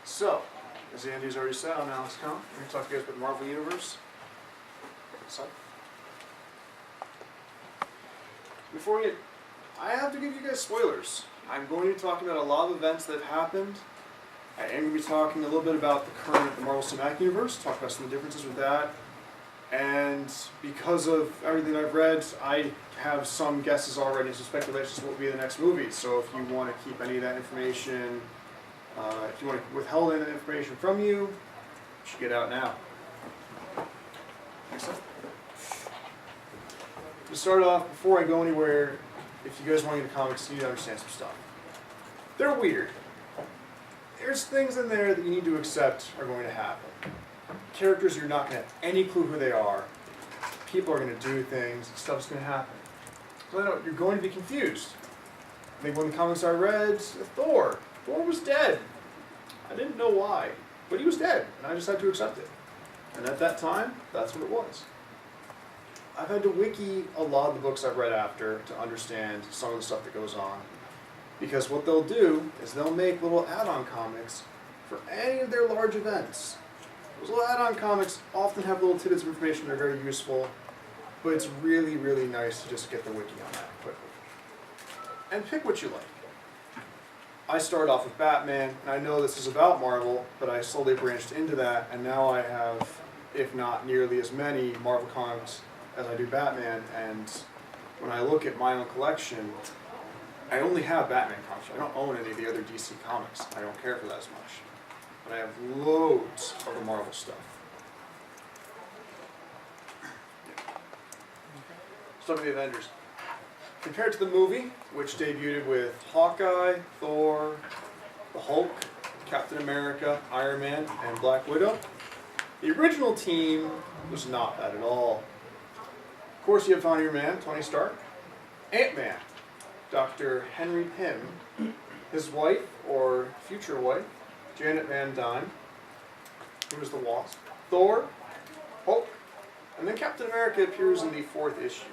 So, as Andy's already said, I'm Alex Kahn. I'm going to talk to you guys about the Marvel Universe. So, before we get, I have to give you guys spoilers. I'm going to be talking about a lot of events that have happened. I am going to be talking a little bit about the Marvel Cinematic Universe, talk about some of the differences with that. And because of everything I've read, I have some guesses already, some speculations what will be the next movie. So if you want to keep any of that information, if you want to withhold any of that information from you, you should get out now. Next up. To start off, before I go anywhere, if you guys want to get into comics, you need to understand some stuff. They're weird. There's things in there that you need to accept are going to happen. Characters you're not going to have any clue who they are. People are going to do things. Stuff's going to happen. So you're going to be confused. I think one of the comics I read, Thor was dead. I didn't know why, but he was dead, and I just had to accept it. And at that time, that's what it was. I've had to wiki a lot of the books I've read after to understand some of the stuff that goes on. Because what they'll do is they'll make little add-on comics for any of their large events. Those little add-on comics often have little tidbits of information that are very useful, but it's really, really nice to just get the wiki on that quickly. And pick what you like. I started off with Batman, and I know this is about Marvel, but I slowly branched into that, and now I have, if not nearly as many Marvel comics as I do Batman, and when I look at my own collection, I only have Batman comics. I don't own any of the other DC comics. I don't care for that as much. But I have loads of the Marvel stuff. Let's talk about the Avengers. Compared to the movie, which debuted with Hawkeye, Thor, the Hulk, Captain America, Iron Man, and Black Widow, the original team was not bad at all. Of course, you have Iron Man, Tony Stark, Ant-Man, Dr. Henry Pym, his wife, or future wife, Janet Van Dyne, who was the Wasp, Thor, Hulk, and then Captain America appears in the 4th issue.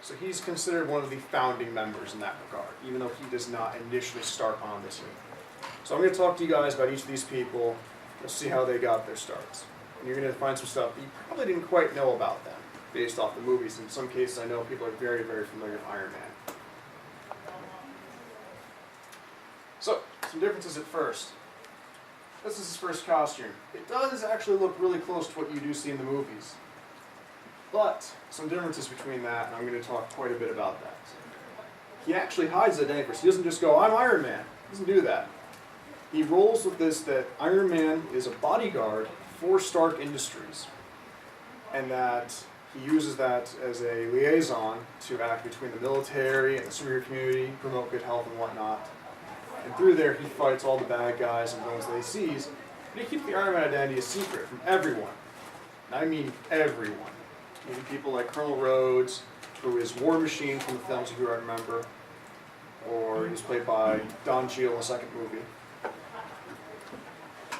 So he's considered one of the founding members in that regard, even though he does not initially start on this team. So I'm going to talk to you guys about each of these people. We'll see how they got their starts. And you're going to find some stuff that you probably didn't quite know about them, based off the movies. In some cases, I know people are very, very familiar with Iron Man. So, some differences at first. This is his first costume. It does actually look really close to what you do see in the movies. But, some differences between that, and I'm going to talk quite a bit about that. He actually hides his identity. He doesn't just go, I'm Iron Man. He doesn't do that. He rolls with this that Iron Man is a bodyguard for Stark Industries. And that he uses that as a liaison to act between the military and the superhero community, promote good health and whatnot. And through there, he fights all the bad guys and villains that he sees. But he keeps the Iron Man identity a secret from everyone. And I mean everyone. Even people like Colonel Rhodes, who is War Machine from the films, if you remember, or he's played by Don Cheadle in the 2nd movie.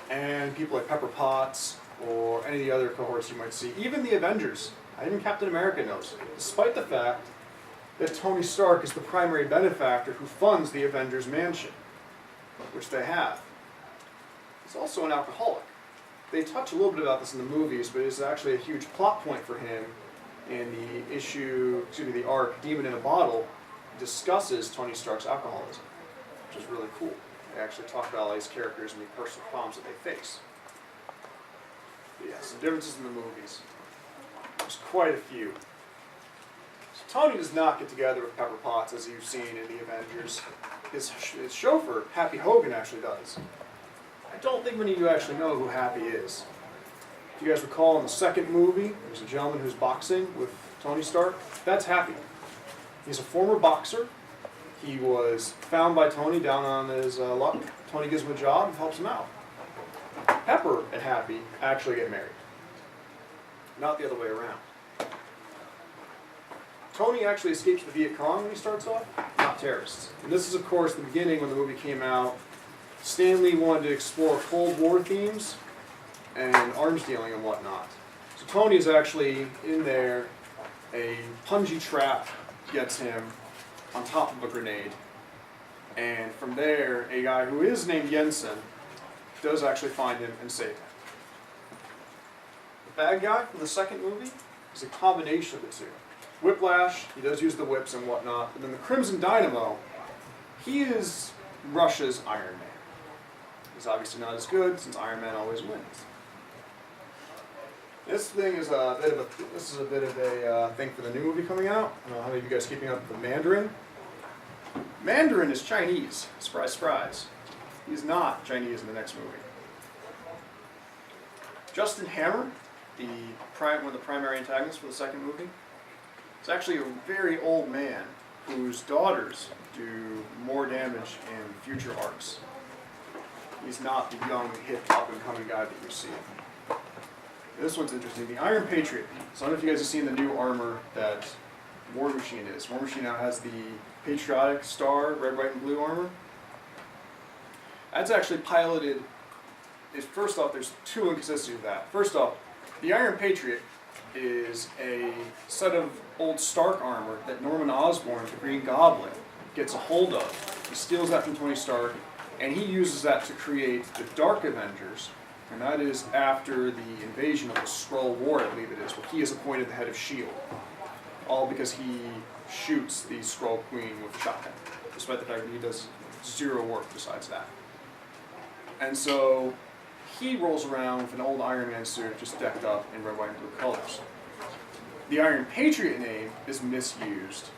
And people like Pepper Potts, or any of the other cohorts you might see. Even the Avengers. Even Captain America knows. Despite the fact that Tony Stark is the primary benefactor who funds the Avengers Mansion, which they have. He's also an alcoholic. They touch a little bit about this in the movies, but it's actually a huge plot point for him in the arc Demon in a Bottle discusses Tony Stark's alcoholism, which is really cool. They actually talk about all these characters and the personal problems that they face. But yeah, some differences in the movies. There's quite a few. So Tony does not get together with Pepper Potts, as you've seen in the Avengers. His chauffeur, Happy Hogan, actually does. I don't think many of you actually know who Happy is. If you guys recall, in the 2nd movie, there's a gentleman who's boxing with Tony Stark. That's Happy. He's a former boxer. He was found by Tony down on his luck. Tony gives him a job and helps him out. Pepper and Happy actually get married. Not the other way around. Tony actually escapes the Viet Cong when he starts off, not terrorists. And this is, of course, the beginning when the movie came out. Stan Lee wanted to explore Cold War themes and arms dealing and whatnot. So Tony is actually in there. A punji trap gets him on top of a grenade. And from there, a guy who is named Jensen does actually find him and save him. The bad guy from the second movie is a combination of the two. Whiplash, he does use the whips and whatnot, and then the Crimson Dynamo, he is Russia's Iron Man. He's obviously not as good, since Iron Man always wins. This thing is a bit of a thing for the new movie coming out. I don't know how many of you guys are keeping up with the Mandarin. Mandarin is Chinese. Surprise, surprise. He's not Chinese in the next movie. Justin Hammer, one of the primary antagonists for the second movie, is actually a very old man whose daughters do more damage in future arcs. He's not the young, hip, up-and-coming guy that you see. This one's interesting. The Iron Patriot. So I don't know if you guys have seen the new armor that War Machine is. War Machine now has the patriotic star, red, white, and blue armor. That's actually piloted. First off, there's two inconsistencies with that. First off, the Iron Patriot is a set of old Stark armor that Norman Osborn, the Green Goblin, gets a hold of. He steals that from Tony Stark, and he uses that to create the Dark Avengers, and that is after the invasion of the Skrull War, I believe it is, where he is appointed the head of S.H.I.E.L.D. All because he shoots the Skrull Queen with a shotgun, despite the fact that he does zero work besides that. And so he rolls around with an old Iron Man suit just decked up in red, white, and blue colors. The Iron Patriot name is misused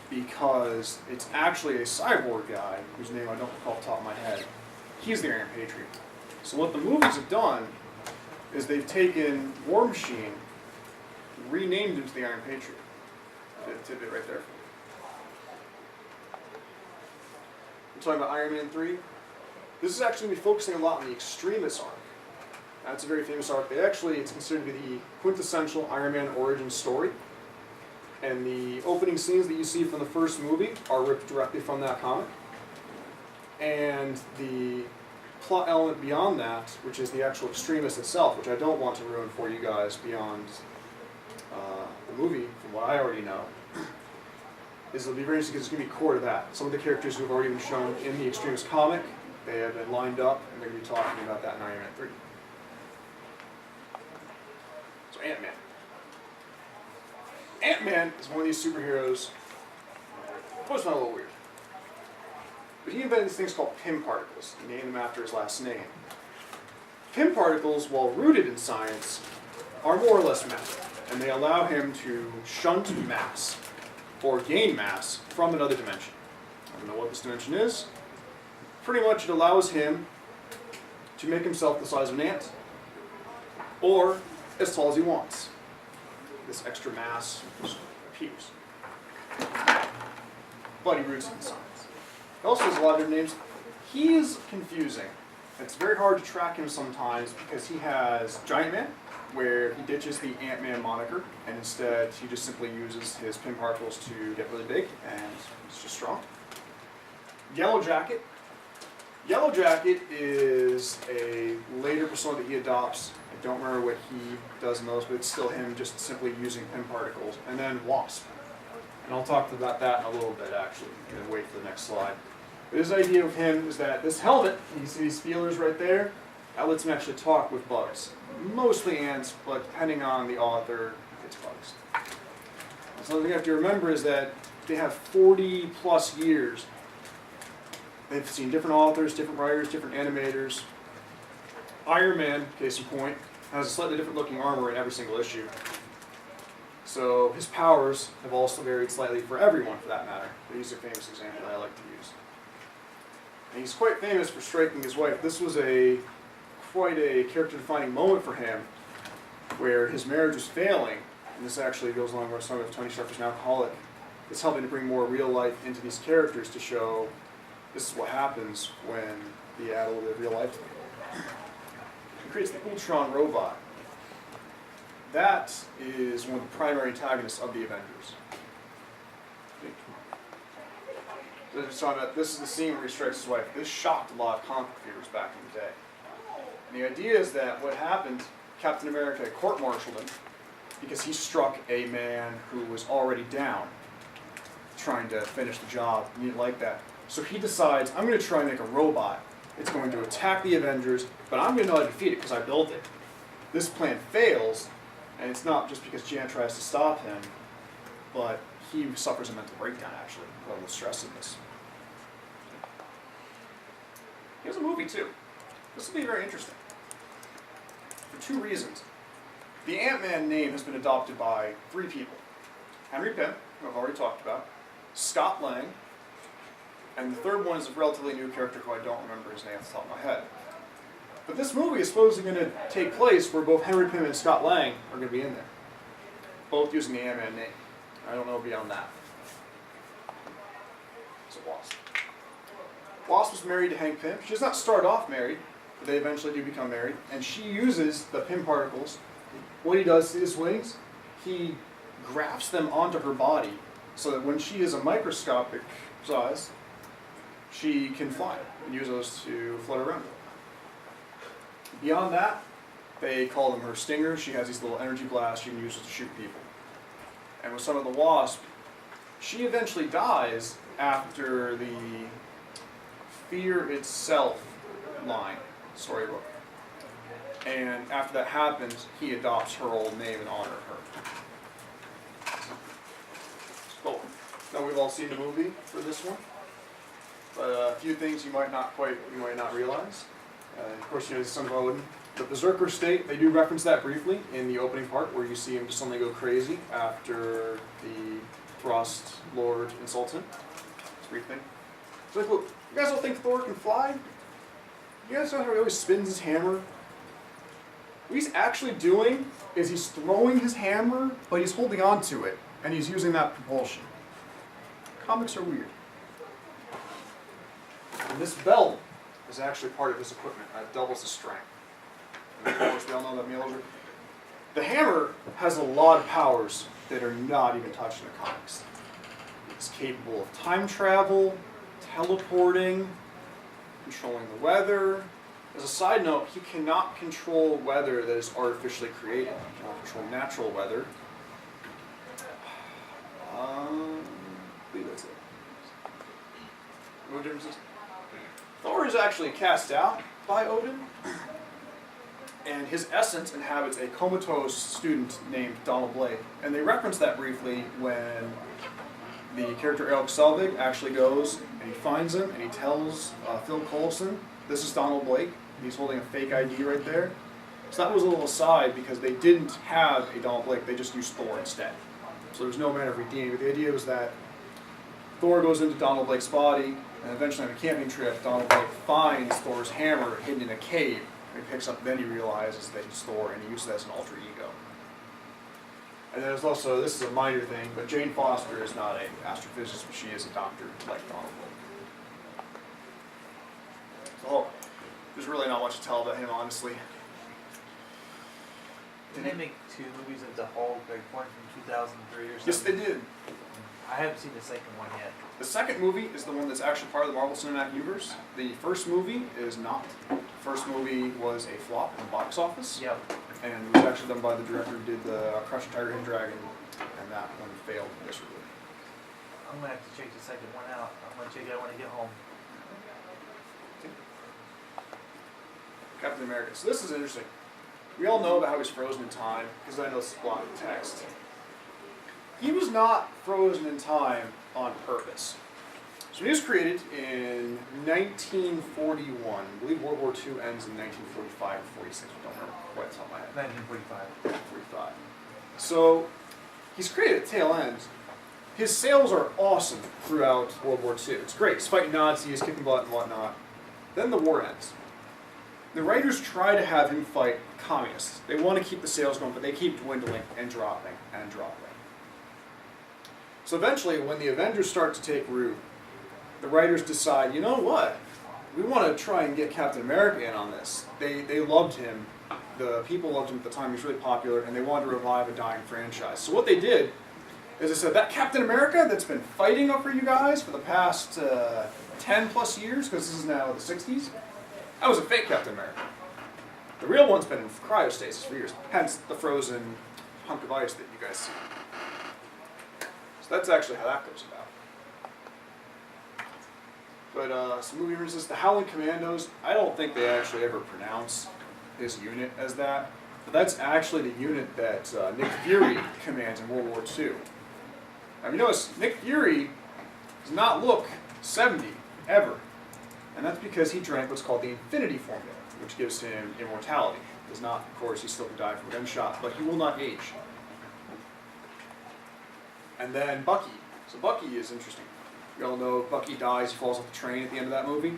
because it's actually a cyborg guy, whose name I don't recall off the top of my head. He's the Iron Patriot. So what the movies have done is they've taken War Machine, renamed him to the Iron Patriot. A tidbit right there. We're talking about Iron Man 3. This is actually going to be focusing a lot on the Extremis arc. That's a very famous arc. It's considered to be the quintessential Iron Man origin story. And the opening scenes that you see from the first movie are ripped directly from that comic. And the plot element beyond that, which is the actual Extremis itself, which I don't want to ruin for you guys beyond the movie, from what I already know, is it'll be very interesting because it's going to be core to that. Some of the characters who have already been shown in the Extremis comic, they have been lined up, and they're going to be talking about that in Iron Man 3. So Ant-Man. Ant-Man is one of these superheroes. It was not a little weird. But he invented these things called Pym particles. He named them after his last name. Pym particles, while rooted in science, are more or less matter. And they allow him to shunt mass, or gain mass, from another dimension. I don't know what this dimension is. Pretty much it allows him to make himself the size of an ant, or as tall as he wants. This extra mass just appears. But he roots in science. He also has a lot of different names. He is confusing. It's very hard to track him sometimes because he has Giant Man, where he ditches the Ant-Man moniker, and instead he just simply uses his Pym particles to get really big, and he's just strong. Yellow Jacket. Yellow Jacket is a later persona that he adopts. I don't remember what he does most, but it's still him just simply using Pym particles. And then Wasp. And I'll talk about that in a little bit, actually. I'm going to wait for the next slide. But his idea of him is that this helmet, you see these feelers right there, that lets him actually talk with bugs. Mostly ants, but depending on the author, it's bugs. Something you have to remember is that they have 40 plus years. They've seen different authors, different writers, different animators. Iron Man, case in point, has a slightly different looking armor in every single issue. So his powers have also varied slightly for everyone, for that matter. But he's a famous example that I like to use. And he's quite famous for striking his wife. This was quite a character-defining moment for him, where his marriage was failing, and this actually goes along with some of Tony Stark is an alcoholic. It's helping to bring more real life into these characters to show this is what happens when you add a little bit of real life to them. He creates the Ultron robot. That is one of the primary antagonists of the Avengers. This is the scene where he strikes his wife. This shocked a lot of comic readers back in the day. And the idea is that what happened, Captain America court-martialed him because he struck a man who was already down, trying to finish the job. He didn't like that. So he decides, I'm going to try and make a robot It's going to attack the Avengers, but I'm going to know how to defeat it because I built it. This plan fails, and it's not just because Jan tries to stop him, but he suffers a mental breakdown, actually, from the stress of this. Here's a movie, too. This will be very interesting. For two reasons. The Ant-Man name has been adopted by 3 people. Henry Pym, who I've already talked about, Scott Lang, and the third one is a relatively new character who I don't remember his name off the top of my head. But this movie is supposedly going to take place where both Henry Pym and Scott Lang are going to be in there. Both using the Ant-Man name. I don't know beyond that. It's a Wasp. Wasp was married to Hank Pym. She does not start off married, but they eventually do become married. And she uses the Pym particles. What he does to his wings, he grafts them onto her body so that when she is a microscopic size, she can fly and use those to flutter around. Beyond that, they call them her stingers. She has these little energy blasts she can use to shoot people. And with some of the Wasp, she eventually dies after the Fear Itself line, storybook. And after that happens, he adopts her old name in honor of her. Cool. Now we've all seen the movie for this one, but a few things you might not realize. Of course, you know, the son of Odin. The Berserker state, they do reference that briefly in the opening part where you see him just suddenly go crazy after the Frost Lord insults him. It's a brief thing. So like, look, you guys don't think Thor can fly? You guys know how he always spins his hammer? What he's actually doing is he's throwing his hammer, but he's holding on to it, and he's using that propulsion. Comics are weird. And this belt is actually part of his equipment. It doubles the strength. And of course, we all know that Mjolnir. The hammer has a lot of powers that are not even touched in the comics. It's capable of time travel, teleporting, controlling the weather. As a side note, he cannot control weather that is artificially created. He cannot control natural weather. I believe that's it. No differences. Thor is actually cast out by Odin, and his essence inhabits a comatose student named Donald Blake. And they reference that briefly when the character Alex Kahn actually goes and he finds him and he tells Phil Coulson, this is Donald Blake. He's holding a fake ID right there. So that was a little aside because they didn't have a Donald Blake, they just used Thor instead. So there was no manner of redeeming. But the idea was that Thor goes into Donald Blake's body, and eventually on a camping trip, Donald Blake finds Thor's hammer hidden in a cave. And he picks up, then he realizes that he's Thor, and he uses that as an alter ego. And then there's also, this is a minor thing, but Jane Foster is not an astrophysicist, but she is a doctor like Donald Blake. So there's really not much to tell about him, honestly. Didn't they make 2 movies of the Hulk, like one from 2003 or something? Yes, they did. I haven't seen the second one yet. The second movie is the one that's actually part of the Marvel Cinematic Universe. The first movie is not. The first movie was a flop in the box office. Yep. And it was actually done by the director who did the Crouching Tiger, Hidden Dragon, and that one failed miserably. I'm going to have to check the second one out. I'm going to check it out when I get home. Captain America. So this is interesting. We all know about how he's frozen in time, because I know this is block text. He was not frozen in time on purpose. So he was created in 1941. I believe World War II ends in 1945 or 46. I don't remember quite off the top of my head. 1945. 45. So he's created at tail end. His sales are awesome throughout World War II. It's great. He's fighting Nazis, kicking butt and whatnot. Then the war ends. The writers try to have him fight communists. They want to keep the sales going, but they keep dwindling and dropping and dropping. So eventually, when the Avengers start to take root, the writers decide, you know what? We want to try and get Captain America in on this. They loved him. The people loved him at the time. He was really popular, and they wanted to revive a dying franchise. So what they did is they said, that Captain America that's been fighting for you guys for the past 10 plus years, because this is now the 60s, that was a fake Captain America. The real one's been in cryostasis for years, hence the frozen hunk of ice that you guys see. So that's actually how that goes about. But some movie references, the Howling Commandos, I don't think they actually ever pronounce this unit as that. But that's actually the unit that Nick Fury commands in World War II. Now, you notice, Nick Fury does not look 70, ever. And that's because he drank what's called the Infinity Formula, which gives him immortality. Does not, of course, he still can die from a gunshot, but he will not age. And then Bucky. So Bucky is interesting. You all know Bucky dies, he falls off the train at the end of that movie.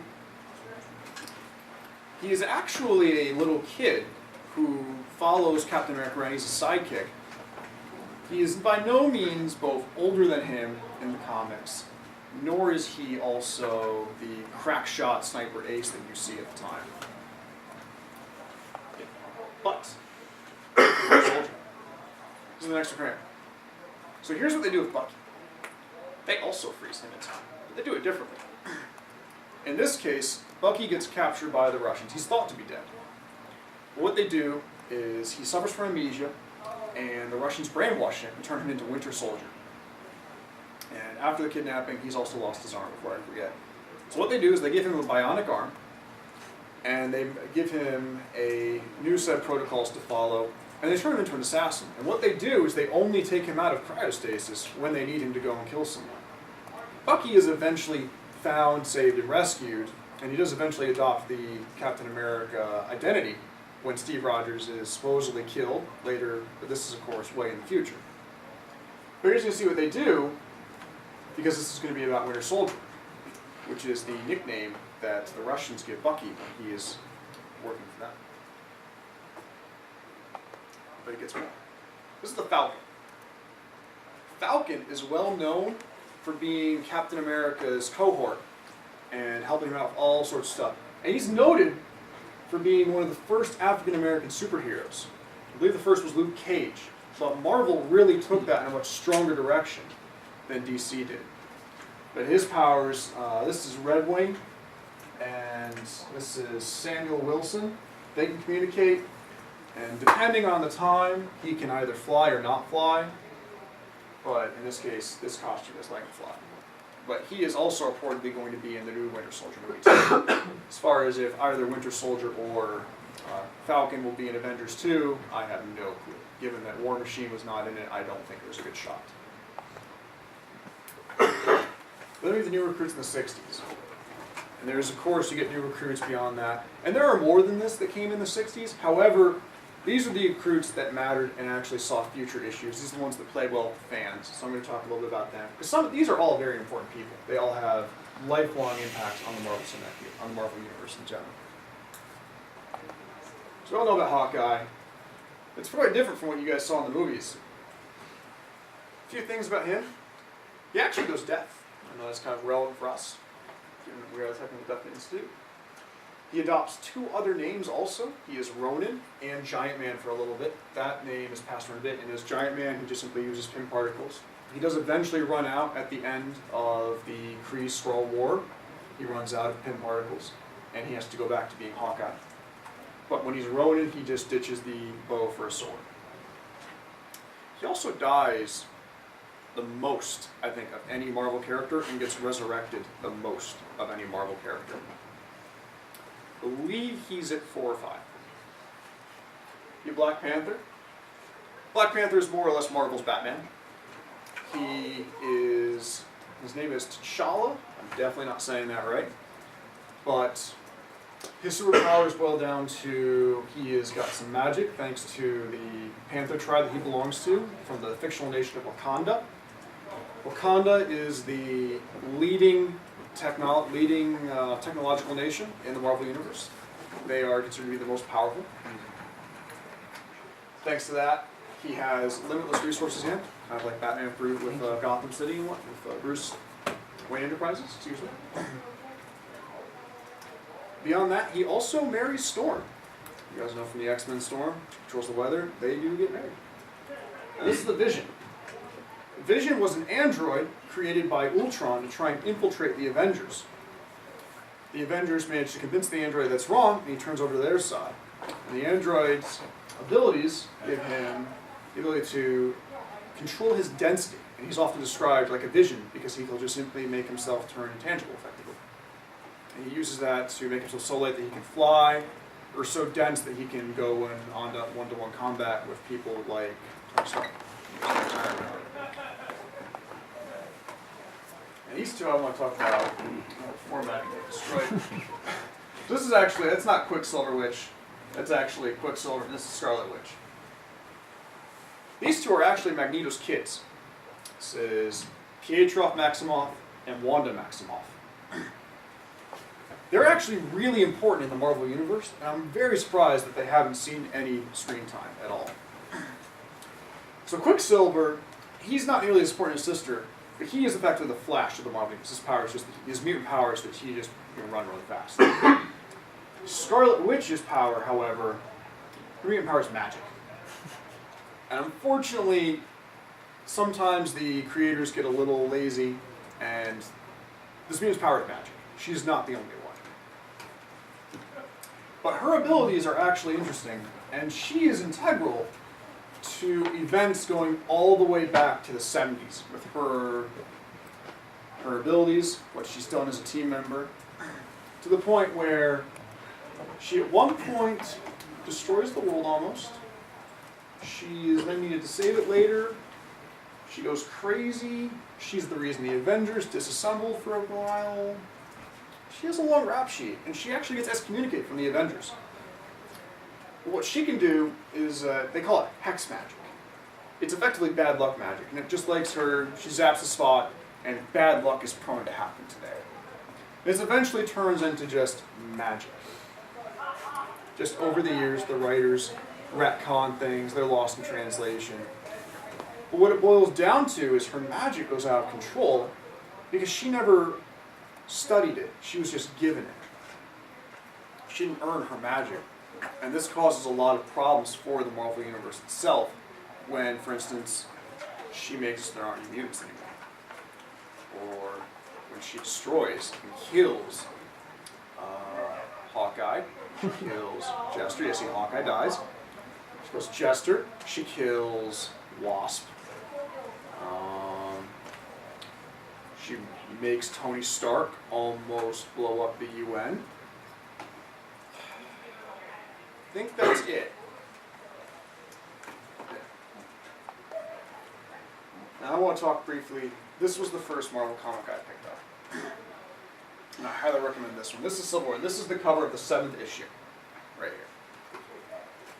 He is actually a little kid who follows Captain America around. He's a sidekick. He is by no means both older than him in the comics, nor is he also the crack shot sniper ace that you see at the time. But, soldier. This is the next command. So here's what they do with Bucky. They also freeze him in time, but they do it differently. In this case, Bucky gets captured by the Russians. He's thought to be dead. But what they do is he suffers from amnesia, and the Russians brainwash him and turn him into Winter Soldier. And after the kidnapping, he's also lost his arm, before I forget. So what they do is they give him a bionic arm, and they give him a new set of protocols to follow, and they turn him into an assassin. And what they do is they only take him out of cryostasis when they need him to go and kill someone. Bucky is eventually found, saved, and rescued, and he does eventually adopt the Captain America identity when Steve Rogers is supposedly killed later, but this is, of course, way in the future. But here's going to see what they do, because this is going to be about Winter Soldier, which is the nickname that the Russians give Bucky when he is working for them. But it gets more. This is the Falcon. Falcon is well known for being Captain America's cohort and helping him out with all sorts of stuff. And he's noted for being one of the first African-American superheroes. I believe the first was Luke Cage. But Marvel really took that in a much stronger direction than DC did. But his powers, this is Red Wing, and this is Samuel Wilson. They can communicate, and depending on the time, he can either fly or not fly. But in this case, this costume is letting him fly. But he is also reportedly going to be in the new Winter Soldier movie too. As far as if either Winter Soldier or Falcon will be in Avengers 2, I have no clue. Given that War Machine was not in it, I don't think there's a good shot. Then we have the new recruits in the 60s. And there's, of course, you get new recruits beyond that. And there are more than this that came in the 60s. However, these are the recruits that mattered and actually saw future issues. These are the ones that played well with fans. So I'm going to talk a little bit about them. Because these are all very important people. They all have lifelong impacts on the Marvel Cinematic, on the Marvel Universe in general. So we all know about Hawkeye. It's quite different from what you guys saw in the movies. A few things about him. He actually goes deaf. I know that's kind of relevant for us, given that we are the Technical Deaf Institute. He adopts two other names also. He is Ronin and Giant Man for a little bit. That name is passed around a bit, and as Giant Man, he just simply uses pin particles. He does eventually run out at the end of the Kree-Skrull War. He runs out of pin particles, and he has to go back to being Hawkeye. But when he's Ronin, he just ditches the bow for a sword. He also dies the most, I think, of any Marvel character, and gets resurrected the most of any Marvel character. I believe he's at 4 or 5. You Black Panther? Black Panther is more or less Marvel's Batman. His name is T'Challa. I'm definitely not saying that right. But his superpowers boil down to he has got some magic thanks to the Panther tribe that he belongs to from the fictional nation of Wakanda. Wakanda is the leading technological nation in the Marvel Universe. They are considered to be the most powerful. Thanks to that, he has limitless resources in him, kind of like Batman proved with Gotham City and with Bruce Wayne Enterprises. Excuse me. Beyond that, he also marries Storm. You guys know from the X-Men Storm, controls the weather, they do get married. And this is the Vision. Vision was an android created by Ultron to try and infiltrate the Avengers. The Avengers managed to convince the android that's wrong, and he turns over to their side. And the android's abilities give him the ability to control his density, and he's often described like a vision because he'll just simply make himself turn intangible, effectively. And he uses that to make himself so light that he can fly, or so dense that he can go in on one-to-one combat with people like Tony Stark. And these two I want to talk about formatting get destroyed. This is actually, that's not Quicksilver Witch. That's actually Quicksilver. This is Scarlet Witch. These two are actually Magneto's kids. This is Pietro Maximoff and Wanda Maximoff. They're actually really important in the Marvel Universe, and I'm very surprised that they haven't seen any screen time at all. So Quicksilver, he's not nearly as important as his sister, but he is effectively the Flash of the Marvel Universe. His power is just his mutant power is that he just can run really fast. Scarlet Witch's power, however, her mutant power is magic. And unfortunately, sometimes the creators get a little lazy, and this mutant's power is magic. She's not the only one. But her abilities are actually interesting, and she is integral to events going all the way back to the 70s with her abilities, what she's done as a team member, to the point where she at one point destroys the world almost. She is then needed to save it later. She goes crazy. She's the reason the Avengers disassembled for a while. She has a long rap sheet, and she actually gets excommunicated from the Avengers. But what she can do is, they call it hex magic. It's effectively bad luck magic, and it just likes her, she zaps a spot, and bad luck is prone to happen today. This eventually turns into just magic. Just over the years, the writers retcon things, they're lost in translation. But what it boils down to is her magic goes out of control because she never studied it. She was just given it. She didn't earn her magic. And this causes a lot of problems for the Marvel Universe itself when, for instance, she makes there aren't any mutants anymore. Or when she destroys and kills Hawkeye. She kills Jester. You see Hawkeye dies. She kills Jester. She kills Wasp. She makes Tony Stark almost blow up the UN. I think that's it. Now I want to talk briefly. This was the first Marvel comic I picked up. And I highly recommend this one. This is Civil War. This is the cover of the 7th issue. Right here.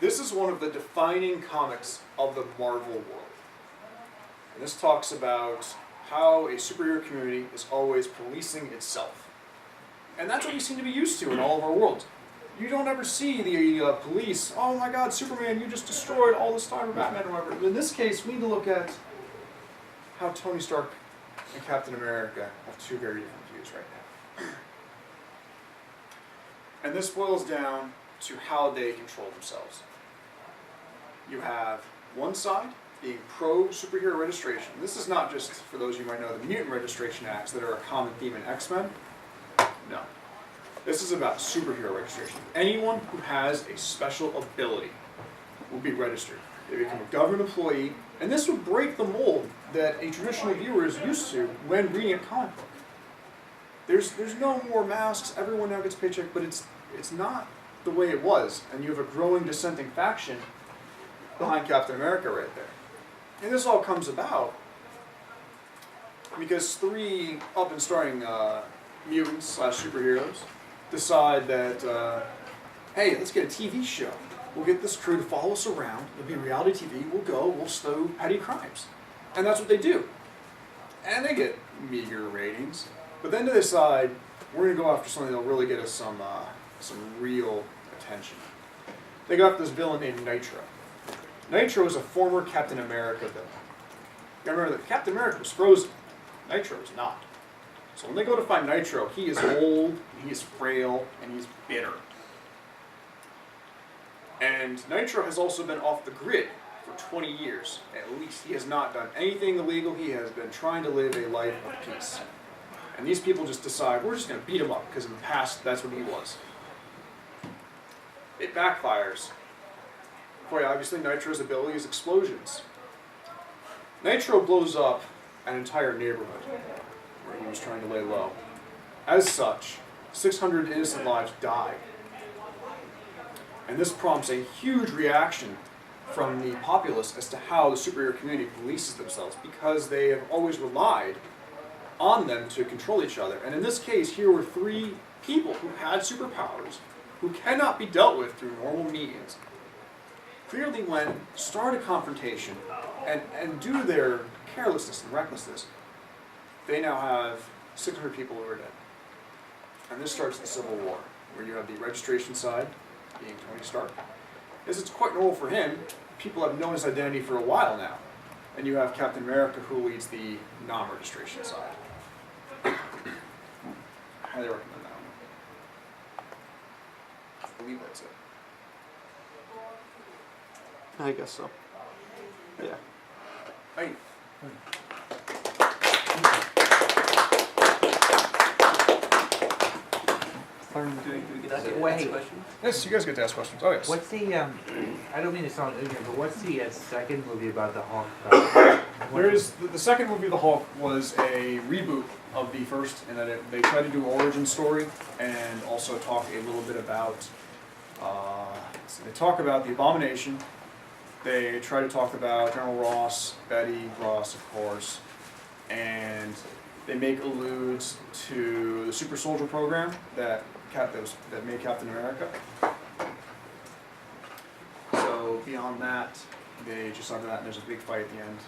This is one of the defining comics of the Marvel world. And this talks about how a superhero community is always policing itself. And that's what we seem to be used to in all of our worlds. You don't ever see the police, oh my god, Superman, you just destroyed all the Star of Batman or whatever. In this case, we need to look at how Tony Stark and Captain America have two very different views right now. And this boils down to how they control themselves. You have one side being pro-superhero registration. This is not just, for those of you who might know, the Mutant Registration Acts that are a common theme in X-Men. No. This is about superhero registration. Anyone who has a special ability will be registered. They become a government employee, and this would break the mold that a traditional viewer is used to when reading a comic book. There's no more masks, everyone now gets a paycheck, but it's not the way it was, and you have a growing dissenting faction behind Captain America right there. And this all comes about because 3 up-and-starting mutants/superheroes decide that, hey, let's get a TV show. We'll get this crew to follow us around. It'll be reality TV. We'll go. We'll stow petty crimes. And that's what they do. And they get meager ratings. But then they decide, we're going to go after something that'll really get us some real attention. They go after this villain named Nitro. Nitro is a former Captain America villain. You remember that Captain America was frozen. Nitro is not. So when they go to find Nitro, he is old, he is frail, and he's bitter. And Nitro has also been off the grid for 20 years. At least he has not done anything illegal. He has been trying to live a life of peace. And these people just decide, we're just going to beat him up, because in the past, that's what he was. It backfires. Quite obviously, Nitro's ability is explosions. Nitro blows up an entire neighborhood where he was trying to lay low. As such, 600 innocent lives die. And this prompts a huge reaction from the populace as to how the superhero community polices themselves, because they have always relied on them to control each other. And in this case, here were 3 people who had superpowers, who cannot be dealt with through normal means, clearly went, start a confrontation, and due to their carelessness and recklessness, they now have 600 people who are dead. And this starts the Civil War, where you have the registration side, being Tony Stark. As it's quite normal for him, people have known his identity for a while now. And you have Captain America, who leads the non-registration side. I highly recommend that one. I believe that's it. I guess so. Yeah. Hey. Yes, you guys get to ask questions. Oh, yes. What's the, I don't mean to sound ignorant, but what's the second movie about the Hulk? There is the second movie of the Hulk was a reboot of the first, and that they tried to do an origin story and also talk a little bit about. So they talk about the Abomination. They try to talk about General Ross, Betty Ross, of course, and they make alludes to the Super Soldier program that made Captain America. So beyond that, they just talk about that, and there's a big fight at the end.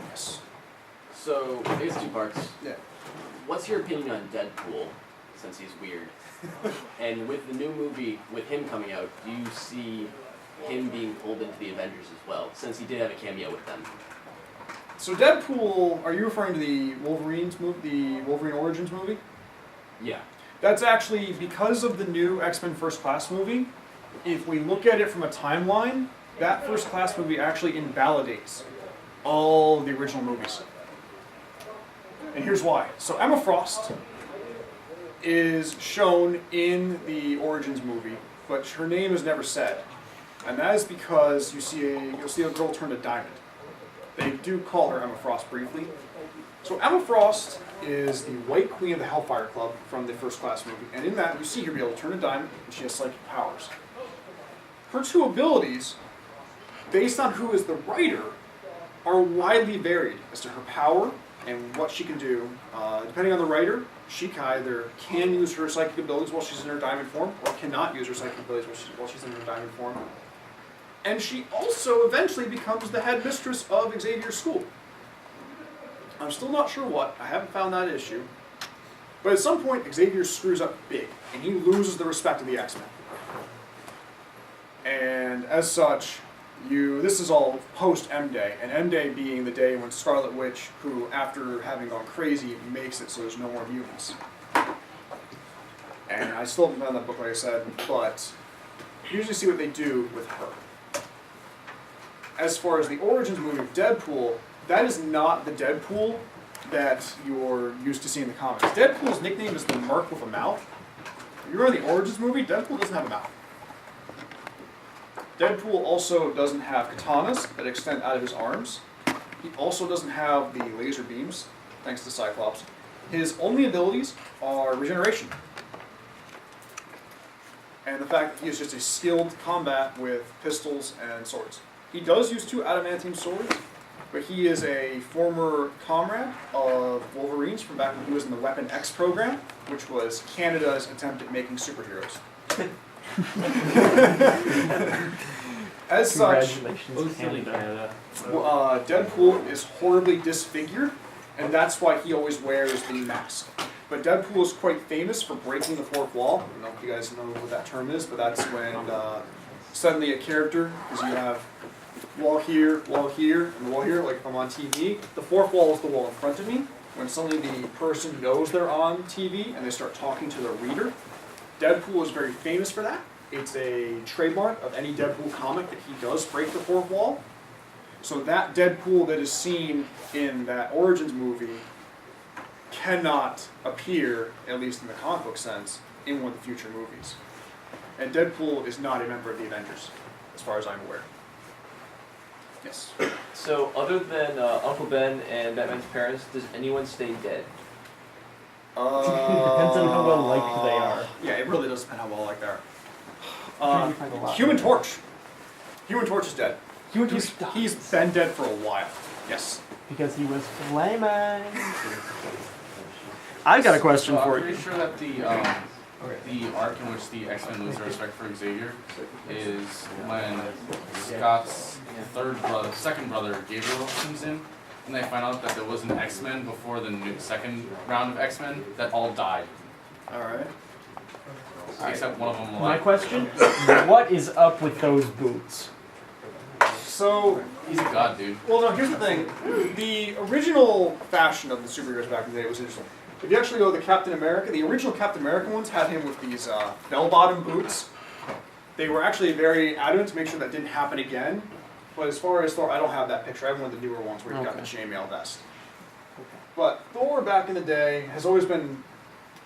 Yes. So, I guess 2 parts. Yeah. What's your opinion on Deadpool, since he's weird? And with the new movie, with him coming out, do you see him being pulled into the Avengers as well, since he did have a cameo with them? So Deadpool, are you referring to the Wolverine Origins movie? Yeah. That's actually because of the new X-Men First Class movie. If we look at it from a timeline, that First Class movie actually invalidates all the original movies. And here's why. So Emma Frost is shown in the Origins movie, but her name is never said. And that is because you'll see a girl turn to diamond. They do call her Emma Frost briefly. So Emma Frost is the White Queen of the Hellfire Club from the First Class movie. And in that, you see her be able to turn to diamond, and she has psychic powers. Her 2 abilities, based on who is the writer, are widely varied as to her power and what she can do. Depending on the writer, she either can use her psychic abilities while she's in her diamond form, or cannot use her psychic abilities while she's in her diamond form. And she also eventually becomes the headmistress of Xavier's school. I'm still not sure what. I haven't found that issue. But at some point, Xavier screws up big, and he loses the respect of the X-Men. And as such, this is all post-M-Day, and M-Day being the day when Scarlet Witch, who, after having gone crazy, makes it so there's no more mutants. And I still haven't found that book, like I said, but you usually see what they do with her. As far as the Origins movie of Deadpool, that is not the Deadpool that you're used to seeing in the comics. Deadpool's nickname is the Merc with a Mouth. If you remember the Origins movie, Deadpool doesn't have a mouth. Deadpool also doesn't have katanas that extend out of his arms. He also doesn't have the laser beams, thanks to Cyclops. His only abilities are regeneration. And the fact that he is just a skilled combat with pistols and swords. He does use 2 adamantine swords, but he is a former comrade of Wolverine's from back when he was in the Weapon X program, which was Canada's attempt at making superheroes. As such, Deadpool is horribly disfigured, and that's why he always wears the mask. But Deadpool is quite famous for breaking the 4th wall. I don't know if you guys know what that term is, but that's when suddenly a character, because you have wall here, and wall here, like if I'm on TV. The 4th wall is the wall in front of me. When suddenly the person knows they're on TV and they start talking to the reader. Deadpool is very famous for that. It's a trademark of any Deadpool comic that he does break the 4th wall. So that Deadpool that is seen in that Origins movie cannot appear, at least in the comic book sense, in one of the future movies. And Deadpool is not a member of the Avengers, as far as I'm aware. Yes. So, other than Uncle Ben and Batman's parents, does anyone stay dead? Depends on how well liked they are. Yeah, it really does depend how well like they are. Trying to find a lot. Human Torch. Human Torch is dead. Human Torch He's been dead for a while. Yes. because he was flaming. I got a question So for I'm you. pretty sure that the arc in which the X-Men lose their respect for Xavier is when Scott's second brother Gabriel comes in, and they find out that there was an X-Men before the second round of X-Men that all died, All right. except one of them My alive. question: what is up with those boots? So, He's a god, dude. well, no, here's the thing. The original fashion of the superheroes back in the day was interesting. If you actually go to the Captain America, the original Captain American ones had him with these bell-bottom boots. They were actually very adamant to make sure that didn't happen again. But as far as Thor, I don't have that picture. I have one of the newer ones where he got the chainmail vest. But Thor back in the day has always been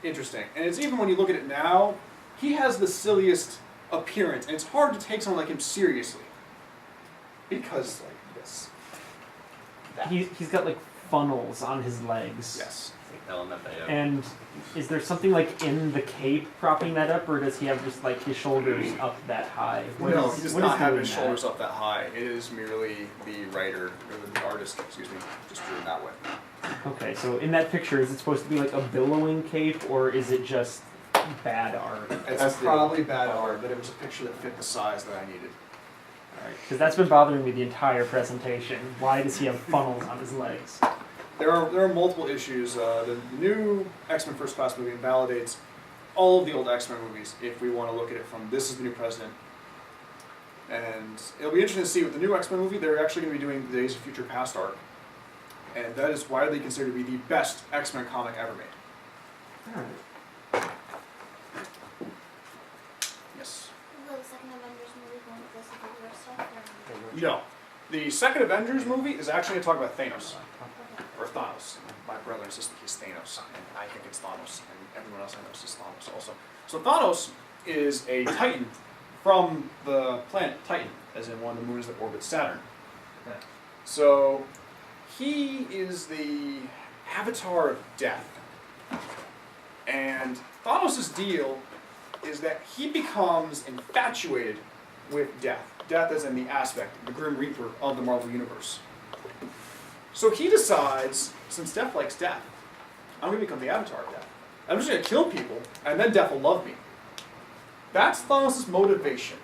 interesting. And it's even when you look at it now, he has the silliest appearance. And it's hard to take someone like him seriously. Because, like, this. He's got like funnels on his legs. Yes. And is there something like in the cape propping that up, or does he have just like his shoulders up that high? No, he does not have doing his that? shoulders up that high. It is merely the writer, or the artist, excuse me, just drew it that way. Okay, so in that picture, is it supposed to be like a billowing cape, or is it just bad art? It's probably bad art, but it was a picture that fit the size that I needed. Because that's been bothering me the entire presentation. Why does he have funnels on his legs? There are multiple issues. The new X-Men First Class movie invalidates all of the old X-Men movies if we want to look at it from this is the new president. And it'll be interesting to see with the new X-Men movie, they're actually going to be doing the Days of Future Past arc. And that is widely considered to be the best X-Men comic ever made. Alright. Yes. Will the second Avengers movie go into this Civil War stuff? No. The second Avengers movie is actually going to talk about Thanos. Or Thanos. My brother insists that he's Thanos, and I think it's Thanos, and everyone else I know is Thanos also. So Thanos is a Titan from the planet Titan, as in one of the moons that orbits Saturn. So he is the avatar of death. And Thanos' deal is that he becomes infatuated with death. Death as in the aspect, the Grim Reaper of the Marvel Universe. So he decides, since Death likes death, I'm going to become the avatar of death. I'm just going to kill people, and then death will love me. That's Thanos' motivation.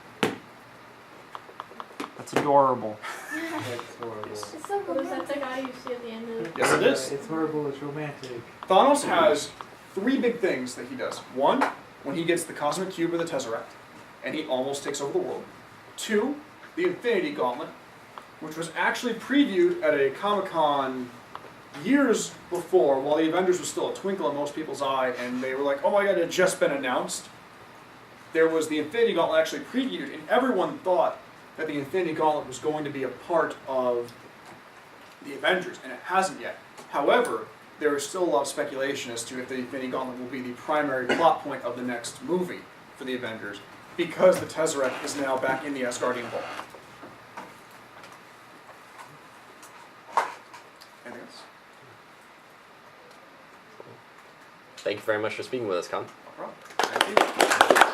That's adorable. That's horrible. It's so cool. Is that the guy you see at the end of Yes, it is. It's horrible, it's romantic. Thanos has three big things that he does. One, when he gets the Cosmic Cube or the Tesseract, and he almost takes over the world. Two, the Infinity Gauntlet, which was actually previewed at a Comic-Con years before, while the Avengers was still a twinkle in most people's eye, and they were like, oh my god, it had just been announced. There was the Infinity Gauntlet actually previewed, and everyone thought that the Infinity Gauntlet was going to be a part of the Avengers, and it hasn't yet. However, there is still a lot of speculation as to if the Infinity Gauntlet will be the primary plot point of the next movie for the Avengers, because the Tesseract is now back in the Asgardian Vault. Anything else? Thank you very much for speaking with us, Con. No problem. Thank you.